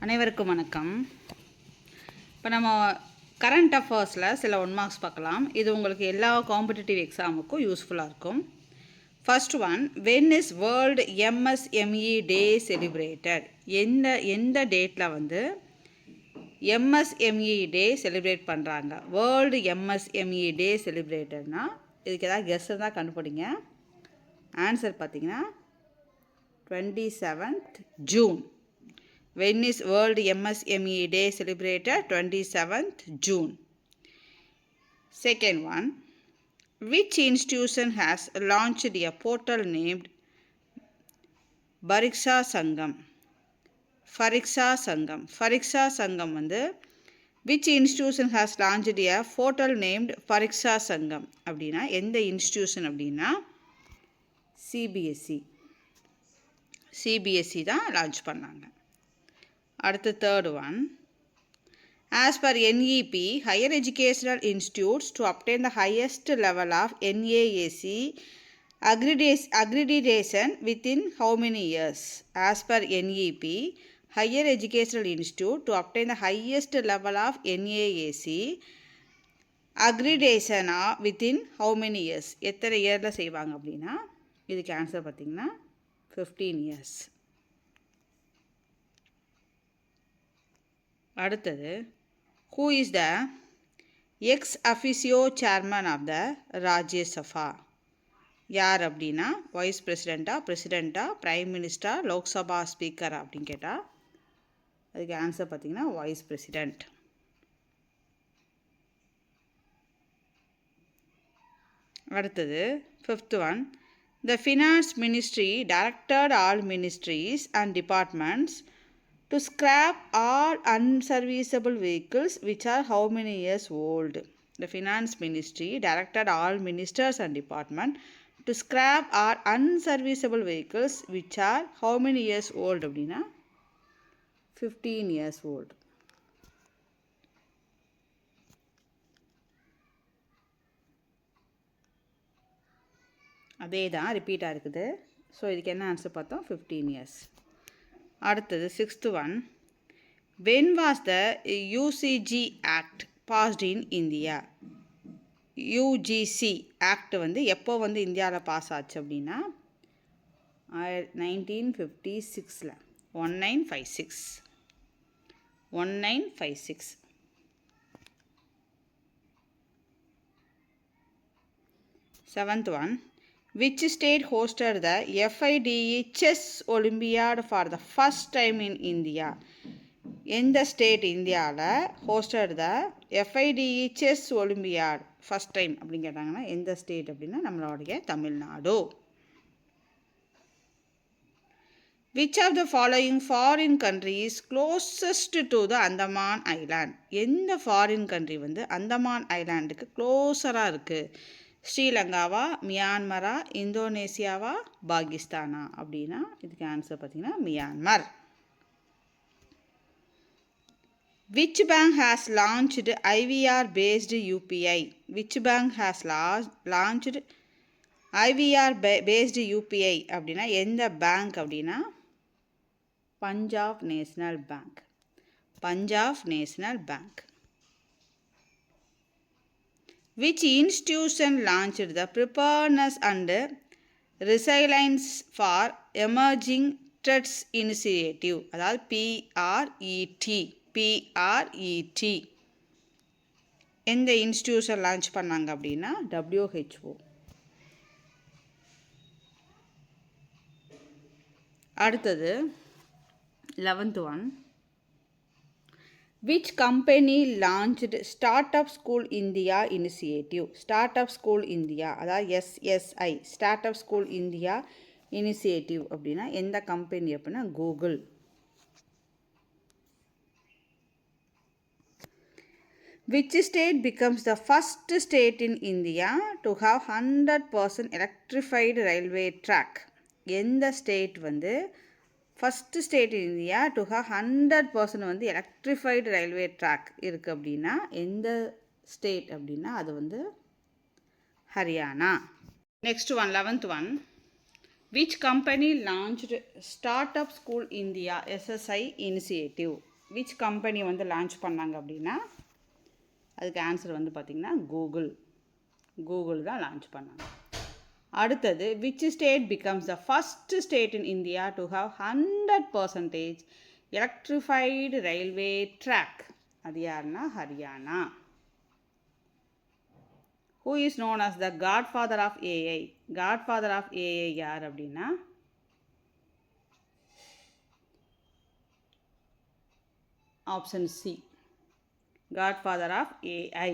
அனைவருக்கும் வணக்கம். இப்போ நம்ம கரண்ட் அஃபேர்ஸில் சில 1 மார்க்ஸ் பார்க்கலாம். இது உங்களுக்கு எல்லா காம்படிட்டிவ் எக்ஸாமுக்கும் யூஸ்ஃபுல்லாக இருக்கும். First one, when is world MSME day celebrated? எந்த டேட்டில் வந்து எம்எஸ்எம்இ டே செலிப்ரேட் பண்ணுறாங்க? வேர்ல்டு எம்எஸ்எம்இ டே செலிப்ரேட்டட்னா இதுக்கு ஏதாவது கெஸ் இருந்தால் கண்டுபிடிங்க. ஆன்சர் பார்த்தீங்கன்னா 27th June. When is World MSME Day celebrated? 27th June. Second one, which institution has launched a portal named Pariksha Sangam? Pariksha Sangam வந்து which institution has launched a portal named Pariksha Sangam? அப்படின்னா எந்த institution அப்படின்னா CBSE தான் launch பண்ணாங்க. அடுத்து third one, as per NEP higher educational institutes to obtain the highest level of NAAC accreditation within how many years? As per NEP, higher educational institute to obtain the highest level of NAAC accreditation within how many years? எத்தனை இயரில் செய்வாங்க அப்படின்னா இதுக்கு answer பார்த்தீங்கன்னா 15 years. அடுத்தது, who is the ex officio chairman of the Rajya Sabha? யார் அப்படின்னா vice பிரசிடெண்ட்டா பிரைம் மினிஸ்டர் லோக்சபா ஸ்பீக்கர் அப்படின்னு கேட்டால் அதுக்கு ஆன்சர் பார்த்தீங்கன்னா வைஸ் பிரசிடெண்ட். அடுத்தது fifth one, the finance ministry directed all ministries and departments to scrap all unserviceable vehicles which are how many years old? The finance ministry directed all ministers and department to scrap all unserviceable vehicles which are how many years old அப்படின்னா 15 years old. அதே தான் ரிப்பீட்டாக இருக்குது. So இதுக்கு என்ன answer பார்த்தோம்? 15 years. அடுத்தது sixth one, when was the UGC act past in India? UGC act வந்து எப்போ வந்து இந்தியாவில் பாஸ் ஆச்சு அப்படின்னா 1956. 1956. Seventh one, which state hosted the FIDE Chess Olympiad for the first time in India? எந்த ஸ்டேட் இந்தியாவில் hosted the FIDE Chess Olympiad first time அப்படின்னு கேட்டாங்கன்னா எந்த ஸ்டேட் அப்படின்னா நம்மளுடைய Tamil Nadu. Which of the following foreign countries closest to the Andaman Island? எந்த foreign country வந்து அந்தமான் ஐலாண்டுக்கு க்ளோஸராக இருக்குது? ஸ்ரீலங்காவா, மியான்மரா, இந்தோனேசியாவா, பாகிஸ்தானா அப்படின்னா இதுக்கு ஆன்சர் பார்த்தீங்கன்னா Myanmar. Which bank has launched IVR based UPI? Which bank has launched IVR based UPI அப்படின்னா எந்த பேங்க் அப்படின்னா Punjab national bank. Which institution launched the Preparedness and Resilience for Emerging Threats Initiative? அதாவது PRET. எந்த institution launch பண்ணாங்க அப்படின்னா WHO. அடுத்தது 11th one, which company launched Startup School India initiative? Startup School India அதாவது SSI Startup School India initiative அப்படின்னா எந்த company அப்படின்னா Google. Which state becomes the first state in India to have 100% electrified railway track? எந்த state வந்து first state in India to have 100% வந்து electrified railway track இருக்குது அப்படின்னா எந்த ஸ்டேட் அப்படின்னா அது வந்து Haryana. Next one 11th one, Which company launched Startup School India SSI initiative? Which company வந்து லான்ச் பண்ணாங்க அப்படின்னா அதுக்கு ஆன்சர் வந்து பார்த்திங்கன்னா கூகுள் தான் லான்ச் பண்ணாங்க. அடுத்தது which state becomes the first state in India to have 100% electrified railway track? அது யாருன்னா Haryana. Who is known as the godfather of AI? Godfather of AI யார் அப்படின்னா option C, godfather of AI,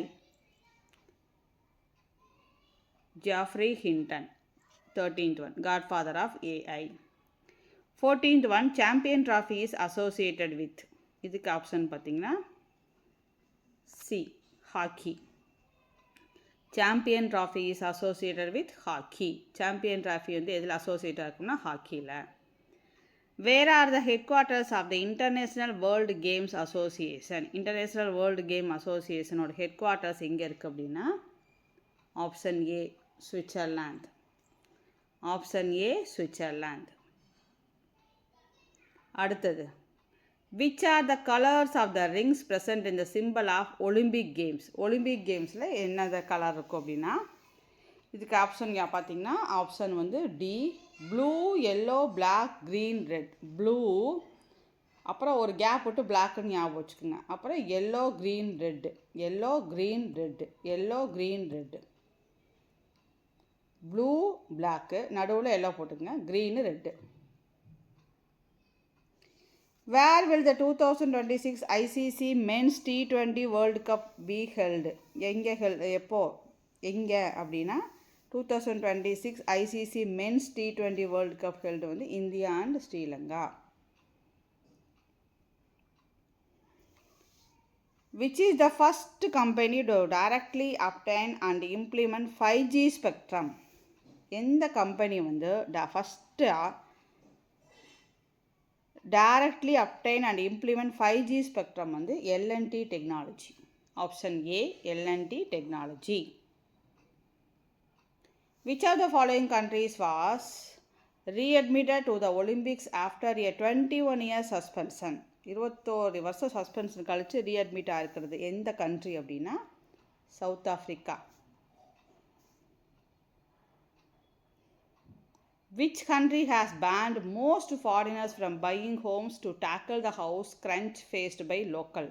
Geoffrey Hinton. 13th one, godfather of AI. 14th one, champion trophy is associated with. இதுக்கு option பார்த்தீங்கன்னா C, hockey. Champion trophy is associated with hockey. Champion trophy வந்து எதில் அசோசியேட்டாக இருக்குன்னா ஹாக்கியில். Where are the headquarters of the international world games association? International world game அசோசியேஷனோட headquarters எங்கே இருக்குது அப்படின்னா option A, Switzerland. Option A, Switzerland. அடுத்தது, which are the colors of the rings present in the symbol of Olympic Games? Olympic Gamesல என்னது colour இருக்கும் அப்படின்னா இதுக்கு ஆப்ஷன் பார்த்தீங்கன்னா ஆப்ஷன் வந்து D, blue, yellow, black, green, red. Blue, அப்புறம் ஒரு கேப் விட்டு பிளாக்னு ஞாபகம் வச்சுக்கோங்க. அப்புறம் yellow, green, red. Yellow, green, red. Yellow, green, red. Blue, black, நடுவில் எல்லோ போட்டுக்கோங்க, green, red. Where will the 2026 ICC Men's T20 World Cup be held? எங்கே அப்படின்னா 2026 ICC Men's T20 World Cup held வந்து India and Sri Lanka. Which is the first company to directly obtain and implement 5G spectrum? எந்த company வந்து ஃபஸ்ட்டாக directly obtain and implement 5G spectrum வந்து L&T Technology. Option A, L&T Technology. Which of the following countries was readmitted to the Olympics after a 21-year suspension? 21 வருஷம் suspension கழித்து ரீஅட்மிட் ஆகிருக்கிறது எந்த country அப்படின்னா south Africa. Which country has banned most foreigners from buying homes to tackle the house crunch faced by local?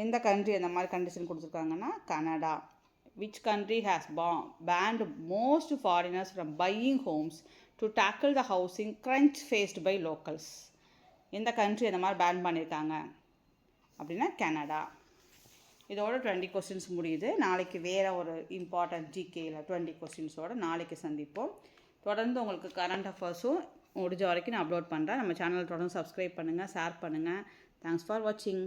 எந்த country அந்த மாதிரி condition கொடுத்துருக்காங்கன்னா Canada. Which country has banned most foreigners from buying homes to tackle the housing crunch faced by locals? எந்த country அந்த மாதிரி pan பண்ணியிருக்காங்க அப்படின்னா Canada. இதோட 20 கொஸ்டின்ஸ் முடியுது. நாளைக்கு வேறு ஒரு இம்பார்ட்டன்ட் ஜிகேயில் 20 கொஸ்டின்ஸோடு நாளைக்கு சந்திப்போம். தொடர்ந்து உங்களுக்கு கரண்ட் அஃபேர்ஸும் முடிஞ்ச வரைக்கும் நான் அப்லோட் பண்ணுறேன். நம்ம சேனல் தொடர்ந்து சப்ஸ்கிரைப் பண்ணுங்கள், ஷேர் பண்ணுங்கள். தேங்க்ஸ் ஃபார் வாட்சிங்.